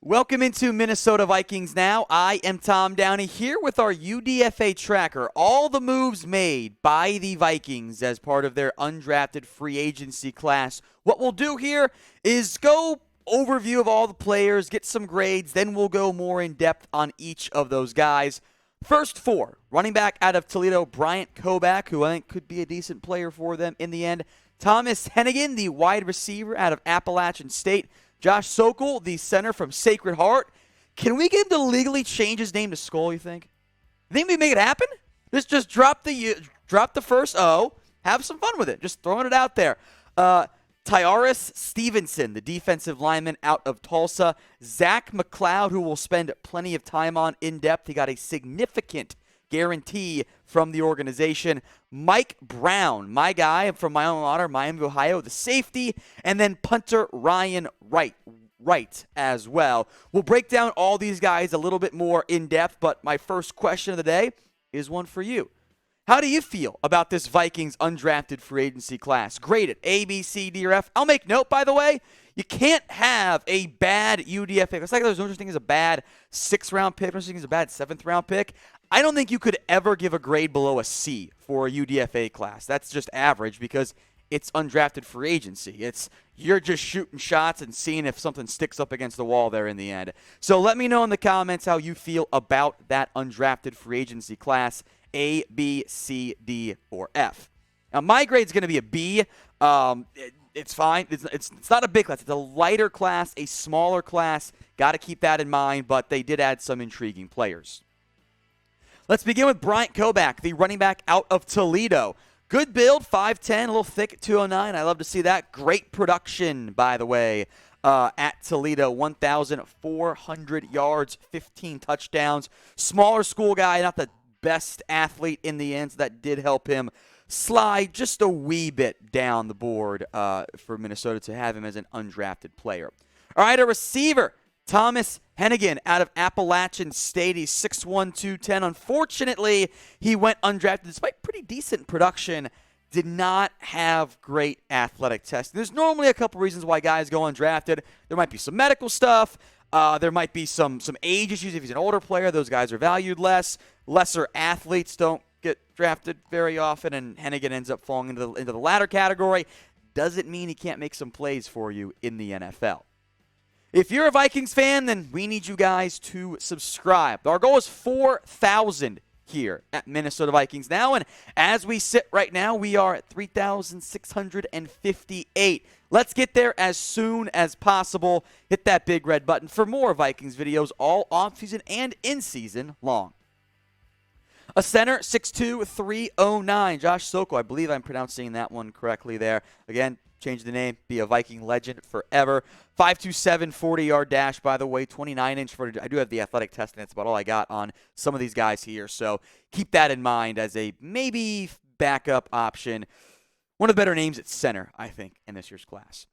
Welcome into Minnesota Vikings Now. I am Tom Downey here with our UDFA Tracker. All the moves made by the Vikings as part of their undrafted free agency class. What we'll do here is go overview of all the players, get some grades, then we'll go more in depth on each of those guys. First four, running back out of Toledo, Bryant, Koback, who I think could be a decent player for them in the end. Thomas Hennigan, the wide receiver out of Appalachian State. Josh Sokol, the center from Sacred Heart. Can we get him to legally change his name to Skull, you think? Think we make it happen? Just drop the first O. Have some fun with it. Just throwing it out there. Tyrus Stevenson, the defensive lineman out of Tulsa. Zach McCloud, who we'll spend plenty of time on in depth. He got a significant guarantee from the organization. Mike Brown, my guy from my alma mater, Miami, Ohio, the safety, and then punter Ryan Wright as well. We'll break down all these guys a little bit more in depth, but my first question of the day is one for you. How do you feel about this Vikings undrafted free agency class? Graded A, B, C, D, or F. I'll make note, by the way, you can't have a bad UDFA. It's like there's no such thing as a bad 6th-round pick, no such thing as a bad 7th-round pick. I don't think you could ever give a grade below a C for a UDFA class. That's just average because it's undrafted free agency. You're just shooting shots and seeing if something sticks up against the wall there in the end. So let me know in the comments how you feel about that undrafted free agency class, A, B, C, D, or F. Now, my grade's going to be a B. It's fine. It's not a big class. It's a lighter class, a smaller class. Got to keep that in mind, but they did add some intriguing players. Let's begin with Bryant Koback, the running back out of Toledo. Good build, 5'10", a little thick at 209. I love to see that. Great production, by the way, at Toledo. 1,400 yards, 15 touchdowns. Smaller school guy, not the best athlete in the end, so that did help him slide just a wee bit down the board for Minnesota to have him as an undrafted player. All right, a receiver. Thomas Hennigan out of Appalachian State. He's 6'1", 210. Unfortunately, he went undrafted despite pretty decent production. Did not have great athletic testing. There's normally a couple reasons why guys go undrafted. There might be some medical stuff. There might be some age issues. If he's an older player, those guys are valued less. Lesser athletes don't get drafted very often, and Hennigan ends up falling into the latter category. Doesn't mean he can't make some plays for you in the NFL. If you're a Vikings fan, then we need you guys to subscribe. Our goal is 4,000 here at Minnesota Vikings Now, and as we sit right now, we are at 3,658. Let's get there as soon as possible. Hit that big red button for more Vikings videos all off-season and in-season long. A center, 6'2", 309. Josh Sokol, I believe I'm pronouncing that one correctly there. Again, change the name, be a Viking legend forever. 5'27", 40-yard dash, by the way, 29-inch 40. I do have the athletic testing. That's about all I got on some of these guys here. So keep that in mind as a maybe backup option. One of the better names at center, I think, in this year's class.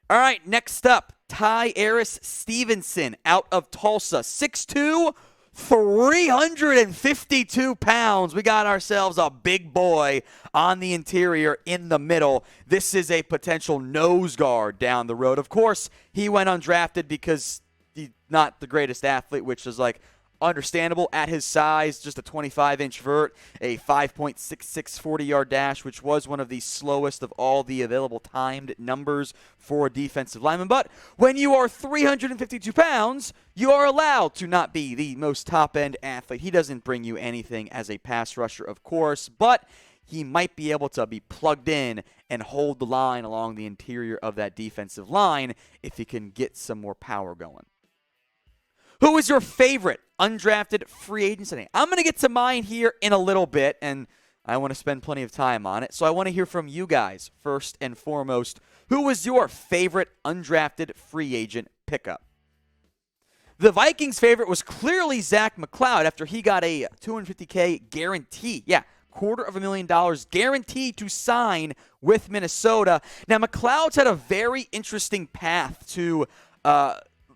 All right, next up, Tyrus Stevenson out of Tulsa. 6'2", 352 pounds. We got ourselves a big boy on the interior in the middle. This is a potential nose guard down the road. Of course, he went undrafted because he's not the greatest athlete, which is like understandable at his size. Just a 25-inch vert, a 5.66 40-yard dash, which was one of the slowest of all the available timed numbers for a defensive lineman. But when you are 352 pounds, you are allowed to not be the most top-end athlete. He doesn't bring you anything as a pass rusher, of course, but he might be able to be plugged in and hold the line along the interior of that defensive line if he can get some more power going. Who is your favorite undrafted free agent today? I'm going to get to mine here in a little bit, and I want to spend plenty of time on it. So I want to hear from you guys first and foremost. Who was your favorite undrafted free agent pickup? The Vikings' favorite was clearly Zach McCloud after he got a $250K guarantee. Yeah, $250,000 guaranteed to sign with Minnesota. Now, McCloud's had a very interesting path to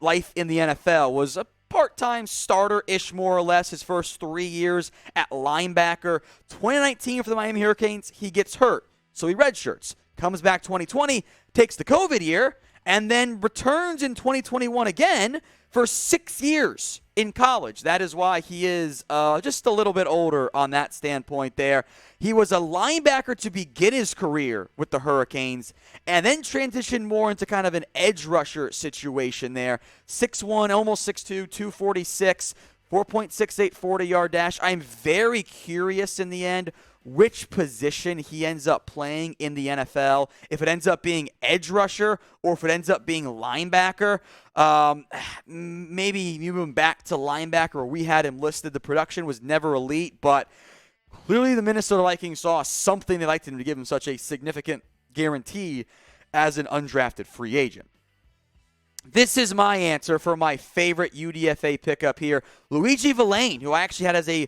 life in the NFL. Was a part-time starter-ish, more or less, his first 3 years at linebacker. 2019 for the Miami Hurricanes, he gets hurt, so he redshirts. comes back 2020, takes the COVID year, and then returns in 2021 again for 6 years in college. That is why he is just a little bit older on that standpoint there. He was a linebacker to begin his career with the Hurricanes and then transitioned more into kind of an edge rusher situation there. 6'1", almost 6'2", 246, 4.68 40-yard dash. I'm very curious in the end which position he ends up playing in the NFL, if it ends up being edge rusher or if it ends up being linebacker. Maybe move him back to linebacker where we had him listed. The production was never elite, but clearly the Minnesota Vikings saw something they liked him to give him such a significant guarantee as an undrafted free agent. This is my answer for my favorite UDFA pickup here. Luiji Vilain, who I actually had as a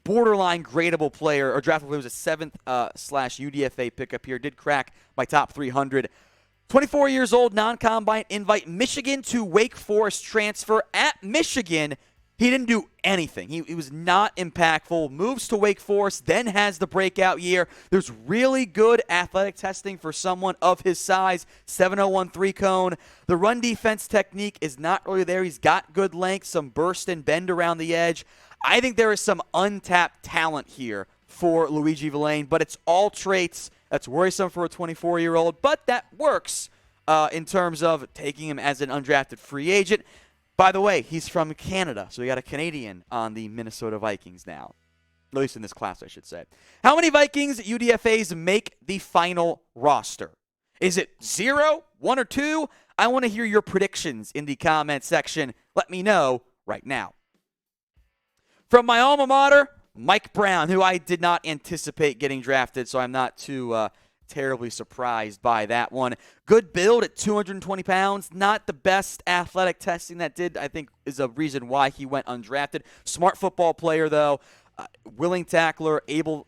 borderline gradable player, or draftable player, was a 7th slash UDFA pickup here. Did crack my top 300. 24 years old, non-combine invite, Michigan to Wake Forest transfer. At Michigan, he didn't do anything. He was not impactful. Moves to Wake Forest, then has the breakout year. There's really good athletic testing for someone of his size. 701 3-cone. The run defense technique is not really there. He's got good length, some burst and bend around the edge. I think there is some untapped talent here for Luiji Vilain, but it's all traits that's worrisome for a 24-year-old, but that works in terms of taking him as an undrafted free agent. By the way, he's from Canada, so we got a Canadian on the Minnesota Vikings now. At least in this class, I should say. How many Vikings UDFAs make the final roster? Is it 0, 1, or 2? I want to hear your predictions in the comment section. Let me know right now. From my alma mater, Mike Brown, who I did not anticipate getting drafted, so I'm not too terribly surprised by that one. Good build at 220 pounds. Not the best athletic testing that I think is a reason why he went undrafted. Smart football player, though. Willing tackler, able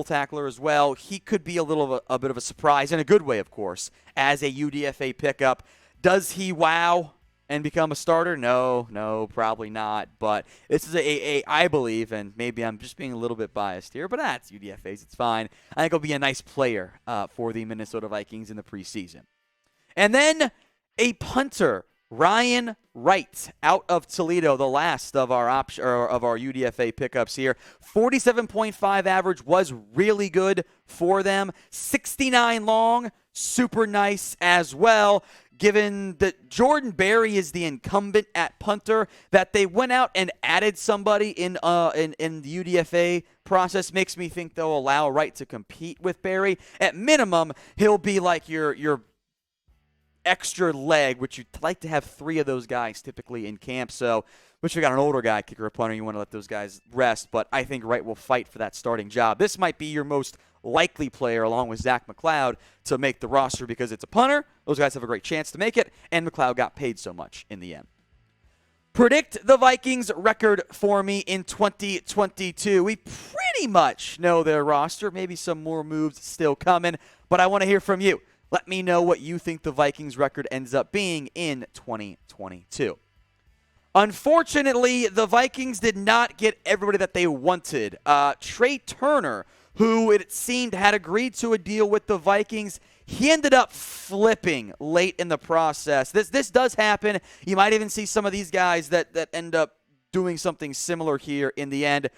tackler as well. He could be a bit of a surprise, in a good way, of course, as a UDFA pickup. Does he wow and become a starter? No, probably not. But this is I believe, and maybe I'm just being a little bit biased here, but that's UDFAs. It's fine. I think he'll be a nice player for the Minnesota Vikings in the preseason. And then a punter, Ryan Wright, out of Toledo, the last of our UDFA pickups here. 47.5 average was really good for them. 69 long, super nice as well. Given that Jordan Berry is the incumbent at punter, that they went out and added somebody in the UDFA process makes me think they'll allow Wright to compete with Berry. At minimum, he'll be like your extra leg, which you'd like to have 3 of those guys typically in camp. So, which we got an older guy, kicker or punter, you want to let those guys rest. But I think Wright will fight for that starting job. This might be your most likely player, along with Zach McCloud, to make the roster because it's a punter. Those guys have a great chance to make it, and McCloud got paid so much in the end. Predict the Vikings record for me in 2022. We pretty much know their roster. Maybe some more moves still coming, but I want to hear from you. Let me know what you think the Vikings record ends up being in 2022. Unfortunately, the Vikings did not get everybody that they wanted. Tre Turner, who it seemed had agreed to a deal with the Vikings, he ended up flipping late in the process. This does happen. You might even see some of these guys that end up doing something similar here in the end.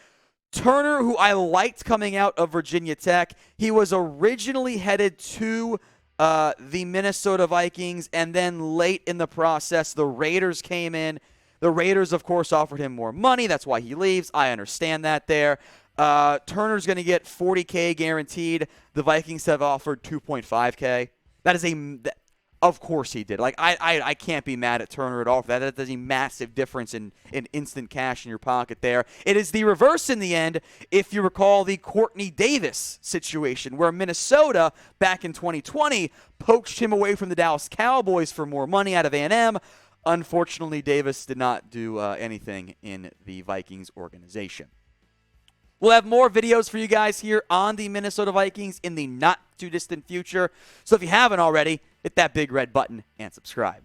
Turner, who I liked coming out of Virginia Tech, he was originally headed to the Minnesota Vikings, and then late in the process, the Raiders came in. The Raiders, of course, offered him more money. That's why he leaves. I understand that there. Turner's going to get $40K guaranteed. The Vikings have offered $2.5K. That is of course he did. Like, I can't be mad at Turner at all for that. That is a massive difference in instant cash in your pocket there. It is the reverse in the end, if you recall the Courtney Davis situation, where Minnesota, back in 2020, poached him away from the Dallas Cowboys for more money out of A&M. Unfortunately, Davis did not do anything in the Vikings organization. We'll have more videos for you guys here on the Minnesota Vikings in the not-too-distant future. So if you haven't already, hit that big red button and subscribe.